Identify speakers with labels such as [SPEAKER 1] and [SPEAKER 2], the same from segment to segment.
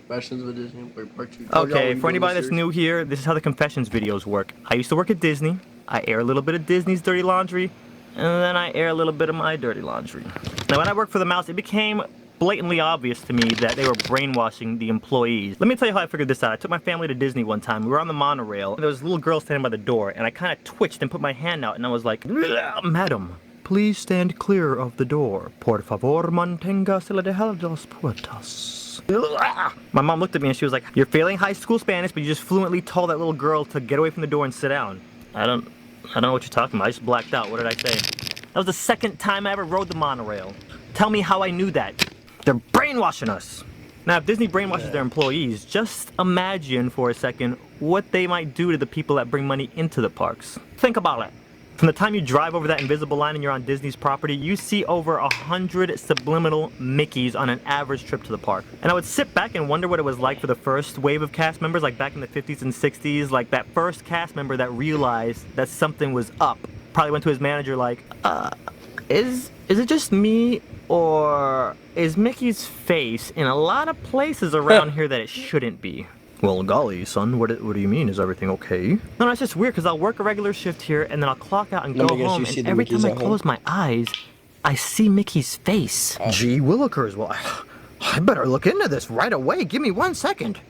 [SPEAKER 1] Confessions of a Disney Employee Part 2.
[SPEAKER 2] Okay, for anybody that's new here, this is how the Confessions videos work. I used to work at Disney. I air a little bit of Disney's dirty laundry, and then I air a little bit of my dirty laundry. Now, when I worked for the Mouse, it became blatantly obvious to me that they were brainwashing the employees. Let me tell you how I figured this out. I took my family to Disney one time. We were on the monorail, and there was a little girl standing by the door, and I kind of twitched and put my hand out, and I was like, "Madam, please stand clear of the door. Por favor, manténgase alejado de las puertas." My mom looked at me and she was like, "You're failing high school Spanish, but you just fluently told that little girl to get away from the door and sit down." I don't know what you're talking about. I just blacked out. What did I say? That was the second time I ever rode the monorail. Tell me how I knew that. They're brainwashing us. Now, if Disney brainwashes their employees, just imagine for a second what they might do to the people that bring money into the parks. Think about it. From the time you drive over that invisible line and you're on Disney's property, you see over 100 subliminal Mickeys on an average trip to the park. And I would sit back and wonder what it was like for the first wave of cast members, like back in the 50s and 60s, like that first cast member that realized that something was up. Probably went to his manager like, is it just me, or is Mickey's face in a lot of places around here that it shouldn't be? Well, golly, son, what do you mean? Is everything okay? No, it's just weird because I'll work a regular shift here and then I'll clock out and go home, and every time I close my eyes, I see Mickey's face. Gee willikers, well, I better look into this right away. Give me 1 second.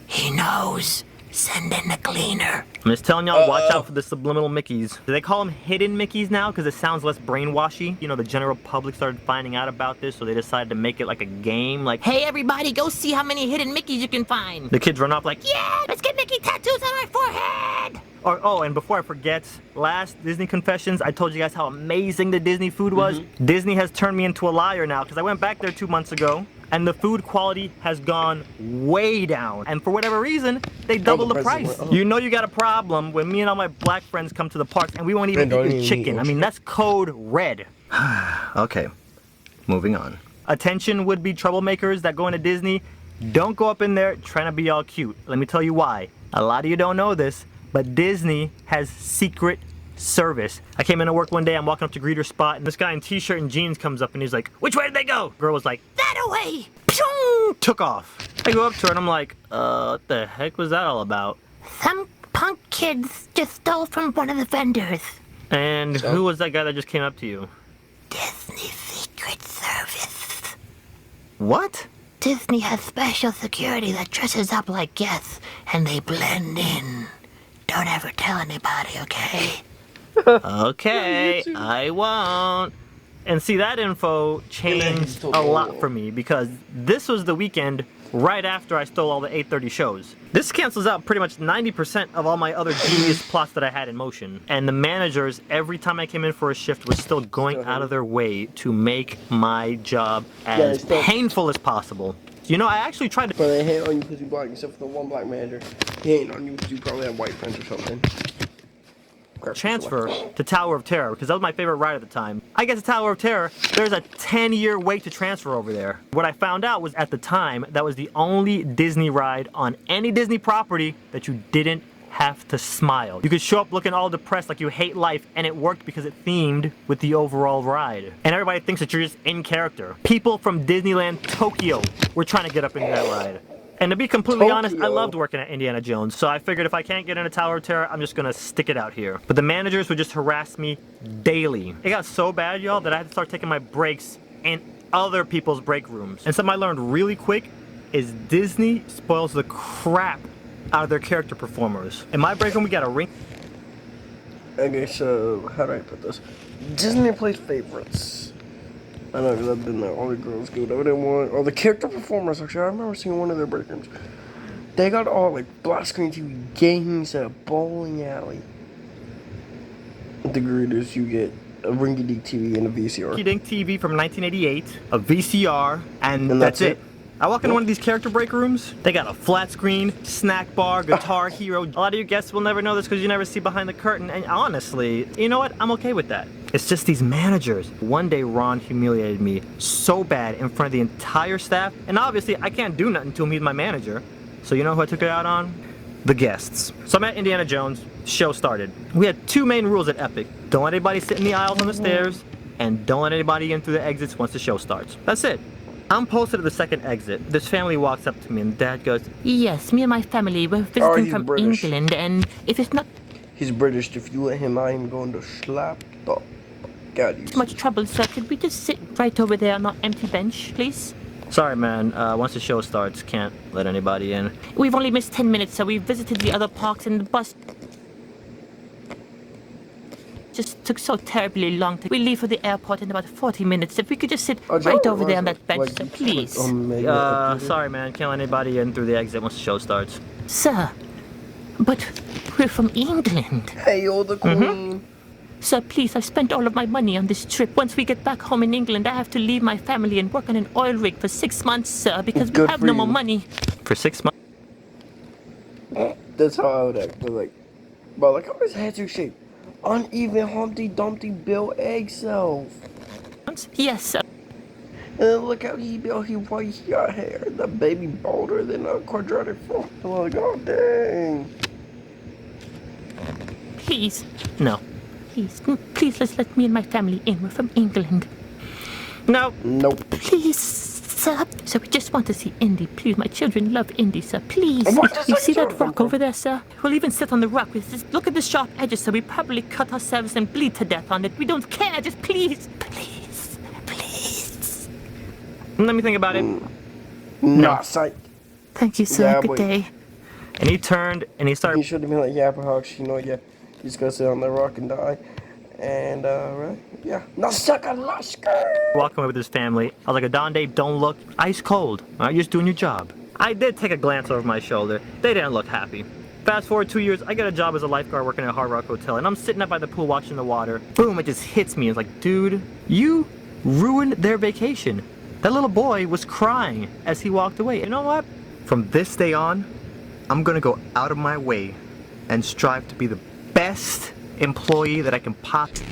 [SPEAKER 3] He knows. Send in the cleaner.
[SPEAKER 2] I'm just telling y'all, watch out for the subliminal Mickeys. Do they call them hidden Mickeys now because it sounds less brainwashy? You know, the general public started finding out about this, so they decided to make it like a game, like,
[SPEAKER 3] "Hey everybody, go see how many hidden Mickeys you can find."
[SPEAKER 2] The kids run off like,
[SPEAKER 3] "Yeah, let's get Mickey tattoos on our forehead."
[SPEAKER 2] Oh, and before I forget, last Disney Confessions, I told you guys how amazing the Disney food was. Disney has turned me into a liar now because I went back there 2 months ago, and the food quality has gone way down. And for whatever reason, they doubled the price. You know you got a problem when me and all my black friends come to the parks and we won't even eat your chicken. I mean, that's code red. Okay, moving on. Attention would-be troublemakers that go into Disney, don't go up in there trying to be all cute. Let me tell you why. A lot of you don't know this, but Disney has secret service. I came into work one day, I'm walking up to greeter spot, and this guy in t-shirt and jeans comes up and he's like, "Which way did they go?" Girl was like,
[SPEAKER 3] "That away!"
[SPEAKER 2] Pshong! Took off. I go up to her and I'm like, what the heck was that all about?
[SPEAKER 3] "Some punk kids just stole from one of the vendors."
[SPEAKER 2] And who was that guy that just came up to you?
[SPEAKER 3] Disney Secret Service.
[SPEAKER 2] What?
[SPEAKER 3] Disney has special security that dresses up like guests, and they blend in. Don't ever tell anybody, okay?
[SPEAKER 2] Okay, I won't. And see, that info changed a lot for me because this was the weekend right after I stole all the 8:30 shows. This cancels out pretty much 90% of all my other genius plots that I had in motion. And the managers, every time I came in for a shift, was still going out of their way to make my job as painful as possible. You know, I actually tried to...
[SPEAKER 1] But they hate on you because you black, except for the one black manager. He ain't on you because you probably have white friends or something.
[SPEAKER 2] Transfer to Tower of Terror because that was my favorite ride at the time. I guess at Tower of Terror, there's a 10-year wait to transfer over there. What I found out was at the time, that was the only Disney ride on any Disney property that you didn't have to smile. You could show up looking all depressed like you hate life, and it worked because it themed with the overall ride. And everybody thinks that you're just in character. People from Disneyland Tokyo were trying to get up into that ride. And to be completely honest, I loved working at Indiana Jones, so I figured if I can't get into Tower of Terror, I'm just gonna stick it out here. But the managers would just harass me daily. It got so bad, y'all, that I had to start taking my breaks in other people's break rooms. And something I learned really quick is Disney spoils the crap out of their character performers. In my break room, we got a ring.
[SPEAKER 1] Okay, so, how do I put this? Disney plays favorites. I know because I've been there. All the girls go there. They want all the character performers. Actually, I remember seeing one of their break rooms. They got all like black screen TV games at a bowling alley. At the greeters, you get a rinky-dink TV and a VCR.
[SPEAKER 2] Rinky-dink TV from 1988, a VCR, and that's it. I walk into one of these character break rooms, they got a flat screen, snack bar, Guitar Hero. A lot of you guests will never know this because you never see behind the curtain, and honestly, you know what? I'm okay with that. It's just these managers. One day Ron humiliated me so bad in front of the entire staff, and obviously I can't do nothing to him, he's my manager. So you know who I took it out on? The guests. So I'm at Indiana Jones, show started. We had two main rules at Epic. Don't let anybody sit in the aisles on the stairs, and don't let anybody in through the exits once the show starts. That's it. I'm posted at the second exit. This family walks up to me and Dad goes,
[SPEAKER 3] Yes, me and my family were
[SPEAKER 1] Oh,
[SPEAKER 3] visiting
[SPEAKER 1] he's
[SPEAKER 3] from
[SPEAKER 1] British.
[SPEAKER 3] England, and if it's not
[SPEAKER 1] He's British. If you let him, I am going to slap the God, you.
[SPEAKER 3] too much trouble, sir, could we just sit right over there on that empty bench, please?
[SPEAKER 2] sorry man, once the show starts, can't let anybody in.
[SPEAKER 3] We've only missed 10 minutes, so we visited the other parks, and the bus just took so terribly long. We leave for the airport in about 40 minutes. If we could just sit right over there on that bench, sir, please.
[SPEAKER 2] Sorry man, can't let anybody in through the exit once the show starts.
[SPEAKER 3] Sir, but we're from England.
[SPEAKER 1] Hey, you're the queen.
[SPEAKER 3] Sir, please, I've spent all of my money on this trip. Once we get back home in England, I have to leave my family and work on an oil rig for 6 months, sir, because we
[SPEAKER 1] Good
[SPEAKER 3] have
[SPEAKER 1] for
[SPEAKER 3] no more
[SPEAKER 1] you.
[SPEAKER 3] money.
[SPEAKER 2] For 6 months?
[SPEAKER 1] That's how I would act. But like, bro, like how his head's are shaped. Uneven Humpty Dumpty built egg cells.
[SPEAKER 3] Yes, sir.
[SPEAKER 1] And then look how he built. He got hair. The baby bolder than a quadratic form. Like, oh dang.
[SPEAKER 3] Please,
[SPEAKER 2] No.
[SPEAKER 3] please, let's let me and my family in. We're from England.
[SPEAKER 2] No.
[SPEAKER 1] Nope.
[SPEAKER 3] Please, sir. So we just want to see Indy. Please, my children love Indy, sir. Please.
[SPEAKER 1] What does
[SPEAKER 3] You
[SPEAKER 1] that
[SPEAKER 3] see that
[SPEAKER 1] children
[SPEAKER 3] rock
[SPEAKER 1] from?
[SPEAKER 3] over there, sir? We'll even sit on the rock. Look at the sharp edges, sir. We probably cut ourselves and bleed to death on it. We don't care. Just please. Please. Please.
[SPEAKER 2] Let me think about it.
[SPEAKER 1] Nah, sight.
[SPEAKER 3] Thank you, sir.
[SPEAKER 1] Yeah,
[SPEAKER 3] Good
[SPEAKER 1] boy.
[SPEAKER 3] day.
[SPEAKER 2] And he turned and he
[SPEAKER 1] He
[SPEAKER 2] started
[SPEAKER 1] should have been like, yeah, perhaps, yeah, he's gonna sit on the rock and die. And, right? Yeah. Nasaka.
[SPEAKER 2] walking away with his family. I was like, Don Dave, don't look ice cold. All right, you're just doing your job. I did take a glance over my shoulder. They didn't look happy. Fast forward 2 years, I get a job as a lifeguard working at a Hard Rock Hotel, and I'm sitting up by the pool watching the water. Boom, it just hits me. It's like, dude, you ruined their vacation. That little boy was crying as he walked away. You know what? From this day on, I'm gonna go out of my way and strive to be the best employee that I can possibly.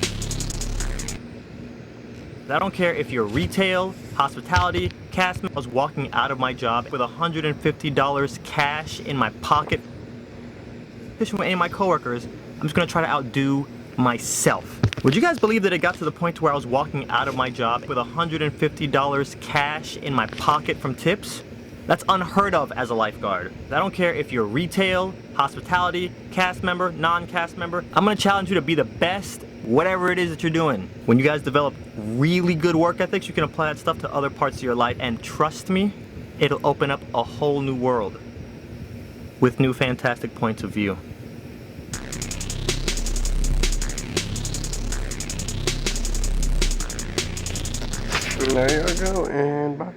[SPEAKER 2] I don't care if you're retail, hospitality, cast member. I was walking out of my job with $150 cash in my pocket. Fishing with any of my coworkers, I'm just gonna try to outdo myself. Would you guys believe that it got to the point where I was walking out of my job with $150 cash in my pocket from tips? That's unheard of as a lifeguard. I don't care if you're retail, hospitality, cast member, non-cast member. I'm gonna challenge you to be the best, whatever it is that you're doing. When you guys develop really good work ethics, you can apply that stuff to other parts of your life, and trust me, it'll open up a whole new world with new fantastic points of view.
[SPEAKER 1] There you go, and bye.